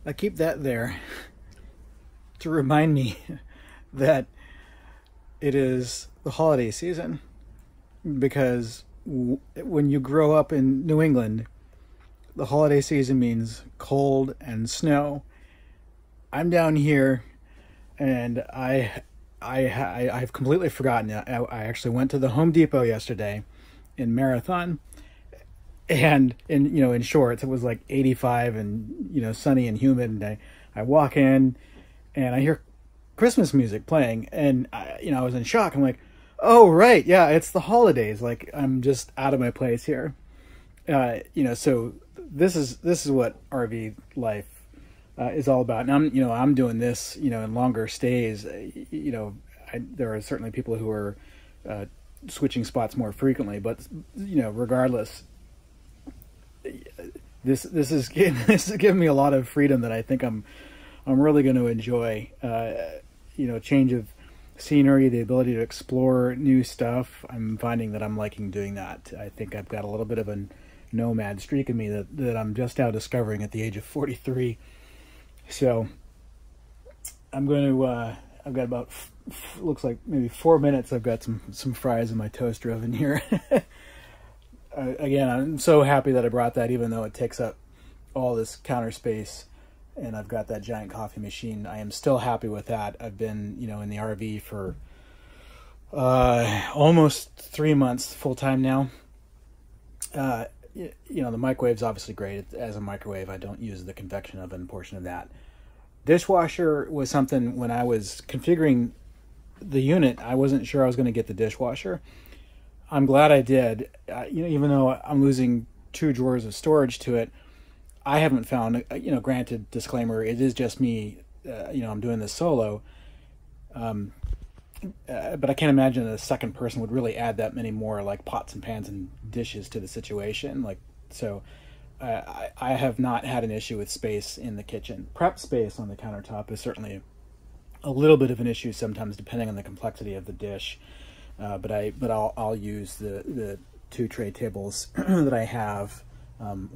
I keep that there to remind me that it is the holiday season, because when you grow up in New England, the holiday season means cold and snow. I'm down here, and I've completely forgotten it. I actually went to the Home Depot yesterday in Marathon, and in shorts. It was like 85 and sunny and humid, and I walk in and I hear Christmas music playing, and I was in shock. I'm like, oh right, yeah, it's the holidays. Like, I'm just out of my place here. So this is what RV life is all about. And I'm doing this in longer stays. There are certainly people who are switching spots more frequently, but regardless, this is giving me a lot of freedom that I think I'm really going to enjoy. Change of scenery, the ability to explore new stuff. I'm finding that I'm liking doing that. I think I've got a little bit of a nomad streak in me that I'm just now discovering at the age of 43. So I'm going to, I've got about, looks like maybe 4 minutes. I've got some fries in my toaster oven here. Again, I'm so happy that I brought that, even though it takes up all this counter space, and I've got that giant coffee machine. I am still happy with that. I've been, in the RV for almost 3 months full time now. The microwave's obviously great. As a microwave, I don't use the convection oven portion of that. Dishwasher was something, when I was configuring the unit, I wasn't sure I was going to get the dishwasher. I'm glad I did. Even though I'm losing 2 drawers of storage to it, I haven't found, granted, disclaimer, it is just me, I'm doing this solo. But I can't imagine a second person would really add that many more, like, pots and pans and dishes to the situation. I have not had an issue with space in the kitchen. Prep space on the countertop is certainly a little bit of an issue sometimes, depending on the complexity of the dish. But I'll use the 2 tray tables that I have,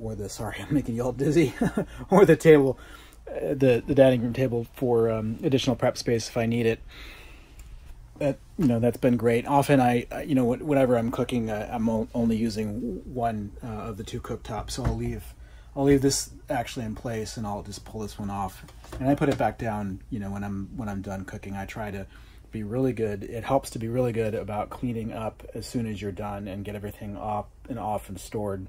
or sorry, I'm making you all dizzy, or the table, the dining room table for additional prep space if I need it. That's been great. Often whenever I'm cooking, I'm only using one of the 2 cooktops, so I'll leave this actually in place, and I'll just pull this one off, and I put it back down. When I'm done cooking, I try to be really good. It helps to be really good about cleaning up as soon as you're done and get everything off and stored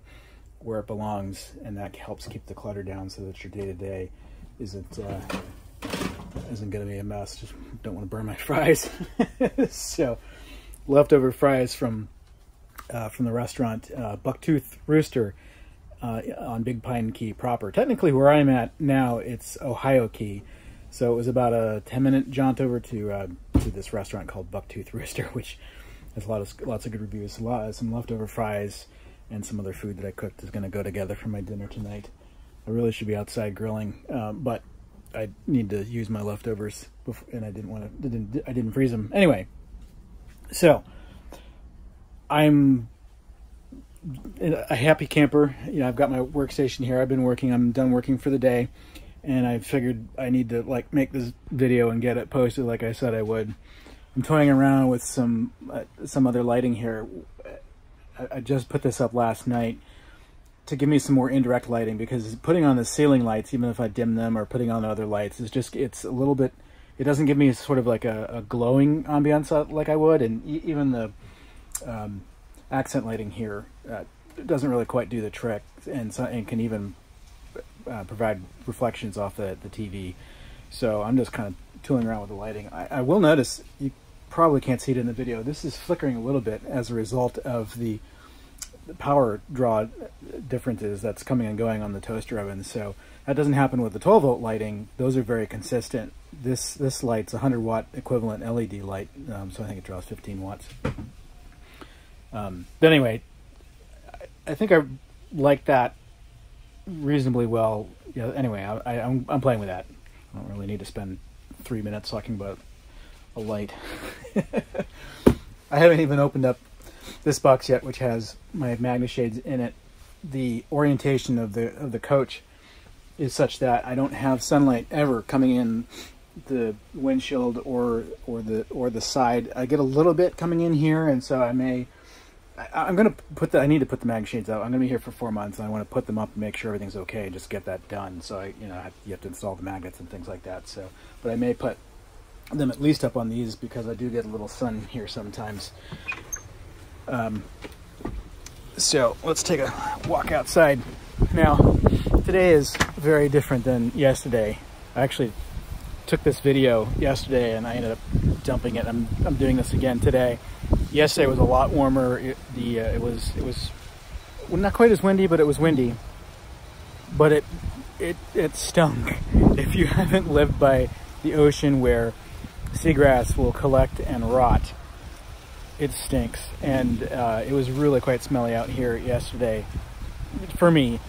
where it belongs, and that helps keep the clutter down so that your day-to-day isn't going to be a mess. Just don't want to burn my fries. So, leftover fries from the restaurant, Bucktooth Rooster on Big Pine Key proper. Technically, where I'm at now, it's Ohio Key. So it was about a 10-minute jaunt over to this restaurant called Bucktooth Rooster, which has lots of good reviews. Some leftover fries and some other food that I cooked is going to go together for my dinner tonight. I really should be outside grilling, but I need to use my leftovers before, and I didn't freeze them. Anyway, so I'm a happy camper. I've got my workstation here. I'm done working for the day, and I figured I need to make this video and get it posted like I said I would. I'm toying around with some other lighting here. I just put this up last night to give me some more indirect lighting, because putting on the ceiling lights, even if I dim them, or putting on other lights, it's a little bit, it doesn't give me sort of like a glowing ambiance like I would. And even the accent lighting here doesn't really quite do the trick, and can even provide reflections off the TV. So I'm just kind of tooling around with the lighting. I will notice, you probably can't see it in the video, this is flickering a little bit as a result of the power draw differences that's coming and going on the toaster oven. So that doesn't happen with the 12-volt lighting. Those are very consistent. This light's a 100-watt equivalent LED light, so I think it draws 15 watts. But anyway, I think I like that reasonably well. Anyway, I'm playing with that. I don't really need to spend 3 minutes talking about a light. I haven't even opened up this box yet, which has my Magna shades in it. The orientation of the coach is such that I don't have sunlight ever coming in the windshield or the side. I get a little bit coming in here, and so I need to put the mag shades out. I'm gonna be here for 4 months, and I want to put them up and make sure everything's okay and just get that done. So you have to install the magnets and things like that. So, but I may put them at least up on these because I do get a little sun here sometimes. So let's take a walk outside. Now, today is very different than yesterday. I actually took this video yesterday and I ended up dumping it. I'm doing this again today. Yesterday was a lot warmer. It was well, not quite as windy, but it was windy. But it stunk. If you haven't lived by the ocean where seagrass will collect and rot, it stinks. And it was really quite smelly out here yesterday. For me,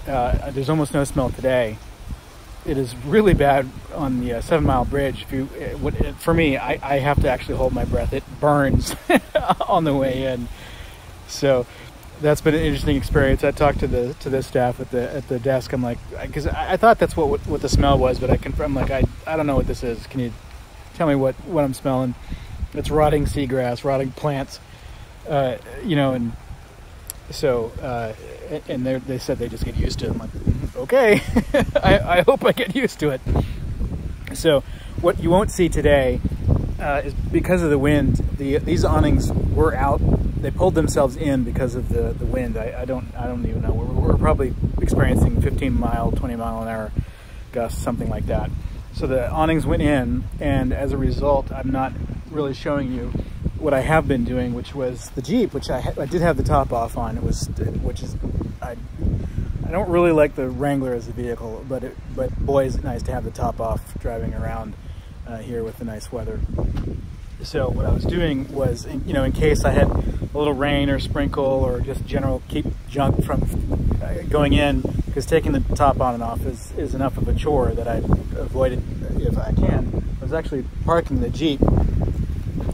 there's almost no smell today. It is really bad on the 7 Mile Bridge. For me, I have to actually hold my breath. It burns on the way in. So that's been an interesting experience. I talked to the staff at the desk. I'm like, because I thought that's what the smell was, but I'm like, I don't know what this is. Can you tell me what I'm smelling? It's rotting seagrass, rotting plants, and so and they said they just get used to it. I'm like, okay, I hope I get used to it. So what you won't see today is because of the wind. These awnings were out. They pulled themselves in because of the wind. I don't even know. We're probably experiencing 15 mile, 20 mile an hour gusts, something like that. So the awnings went in, and as a result, I'm not really showing you what I have been doing, which was the Jeep, which I did have the top off on. I don't really like the Wrangler as a vehicle, but boy, is it nice to have the top off driving around here with the nice weather. So what I was doing was, in case I had a little rain or sprinkle or just general keep junk from going in, because taking the top on and off is enough of a chore that I avoided if I can. I was actually parking the Jeep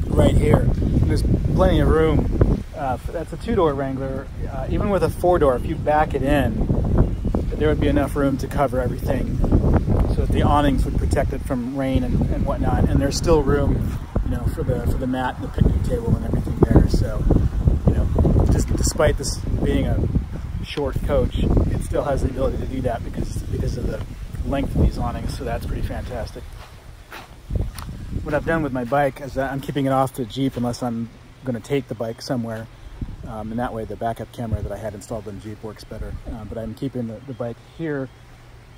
right here. There's plenty of room. That's a 2-door Wrangler. Even with a 4-door, if you back it in, there would be enough room to cover everything, so that the awnings would protect it from rain and whatnot. And there's still room, for the mat and the picnic table and everything there. So, just despite this being a short coach, it still has the ability to do that because of the length of these awnings. So that's pretty fantastic. What I've done with my bike is that I'm keeping it off the Jeep unless I'm going to take the bike somewhere, and that way the backup camera that I had installed in the Jeep works better. But I'm keeping the bike here.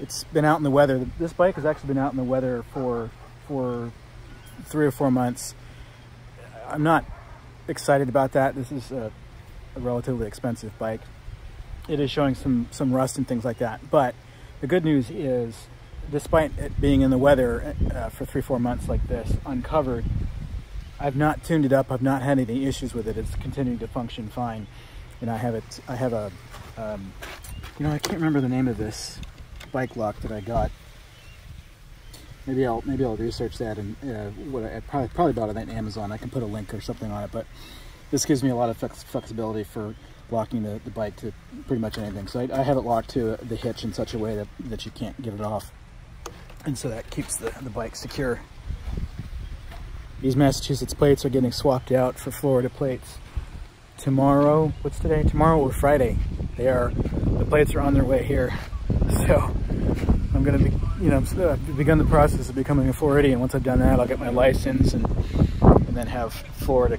It's been out in the weather. This bike has actually been out in the weather for 3 or 4 months. I'm not excited about that. This is a relatively expensive bike. It is showing some rust and things like that. But the good news is, despite it being in the weather for 3-4 months like this, uncovered, I've not tuned it up. I've not had any issues with it. It's continuing to function fine. And I have a, I can't remember the name of this bike lock that I got. Maybe I'll research that, and I probably bought it on Amazon. I can put a link or something on it, but this gives me a lot of flexibility for locking the bike to pretty much anything. So I have it locked to the hitch in such a way that you can't get it off, and so that keeps the bike secure. These Massachusetts plates are getting swapped out for Florida plates tomorrow. What's today? Tomorrow or Friday. The plates are on their way here. So I'm going to be, I've begun the process of becoming a Floridian. Once I've done that, I'll get my license and then have Florida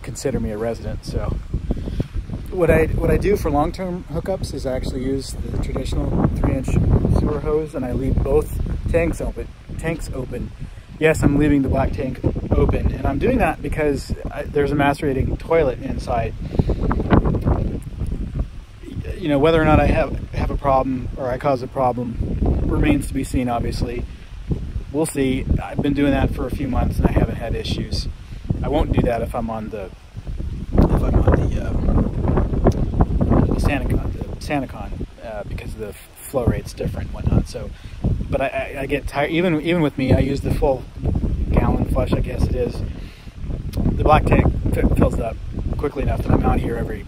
consider me a resident. So what I do for long-term hookups is I actually use the traditional 3-inch sewer hose, and I leave both tanks open. Yes, I'm leaving the black tank open, and I'm doing that because there's a macerating toilet inside. Whether or not I have a problem or I cause a problem remains to be seen, obviously. We'll see. I've been doing that for a few months and I haven't had issues. I won't do that if I'm on the SaniCon, because the flow rate's different and whatnot. So, but I get tired. Even with me, I use the full gallon flush, I guess it is. The black tank fills up quickly enough that I'm out here every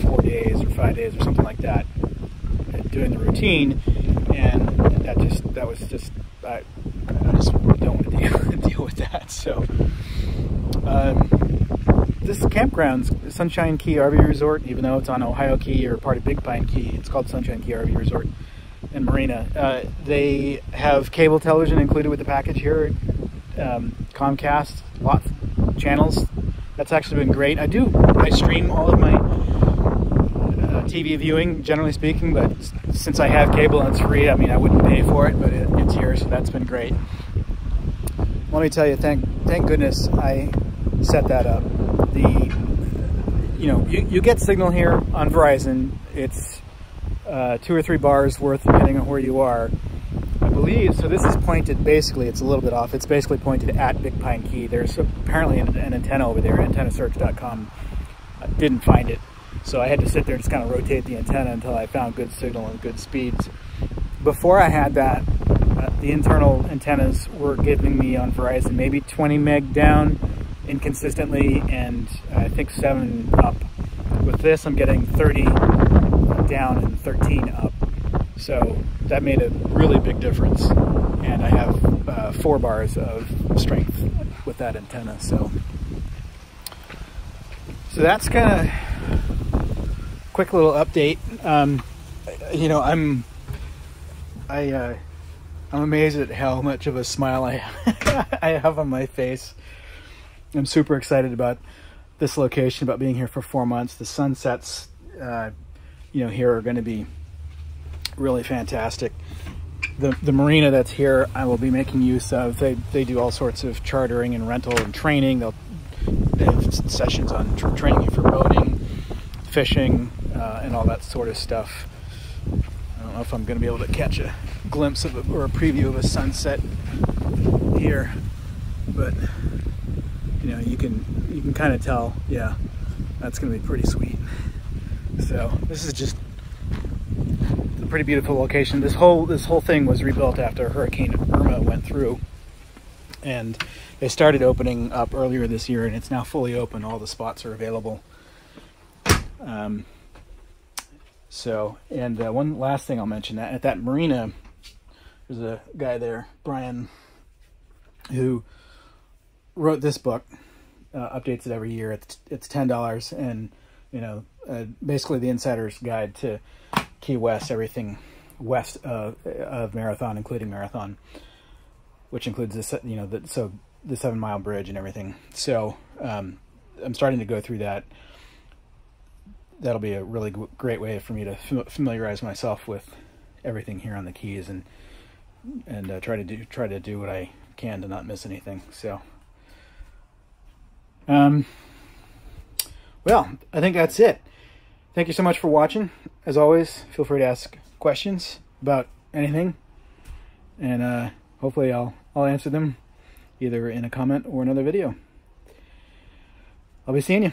4 days or 5 days or something like that, doing the routine. and that was just I just don't want to deal with that. So this campground's Sunshine Key RV Resort, even though it's on Ohio Key or part of Big Pine Key, it's called Sunshine Key RV Resort and Marina. They have cable television included with the package here. Comcast, lots of channels. That's actually been great. I stream all of my TV viewing, generally speaking, but since I have cable and it's free, I mean, I wouldn't pay for it, but it's here, so that's been great. Let me tell you, thank goodness I set that up. You get signal here on Verizon. It's 2 or 3 bars worth depending on where you are, I believe. So this is pointed, basically, it's a little bit off. It's basically pointed at Big Pine Key. There's apparently an antenna over there, antennasearch.com. I didn't find it, so I had to sit there and just kind of rotate the antenna until I found good signal and good speeds. Before I had that, the internal antennas were giving me on Verizon maybe 20 meg down inconsistently, and I think 7 up. With this, I'm getting 30 down and 13 up. So that made a really big difference. And I have 4 bars of strength with that antenna. So that's kind of quick little update. I'm amazed at how much of a smile I have on my face. I'm super excited about this location, about being here for 4 months. The sunsets, here are going to be really fantastic. The marina that's here, I will be making use of. They do all sorts of chartering and rental and training. They have sessions on training you for boating, fishing, and all that sort of stuff. I don't know if I'm going to be able to catch a glimpse of or a preview of a sunset here, but you can kind of tell, yeah, that's going to be pretty sweet. So this is just a pretty beautiful location. This whole thing was rebuilt after Hurricane Irma went through, and they started opening up earlier this year, and it's now fully open. All the spots are available. One last thing I'll mention, that at that marina, there's a guy there, Brian, who wrote this book, updates it every year. It's $10, and basically the insider's guide to Key West, everything west of Marathon, including Marathon, which includes this, the 7 Mile Bridge and everything. So I'm starting to go through that. That'll be a really great way for me to familiarize myself with everything here on the Keys, and try to do what I can to not miss anything. So, well, I think that's it. Thank you so much for watching. As always, feel free to ask questions about anything, and hopefully I'll answer them either in a comment or another video. I'll be seeing you.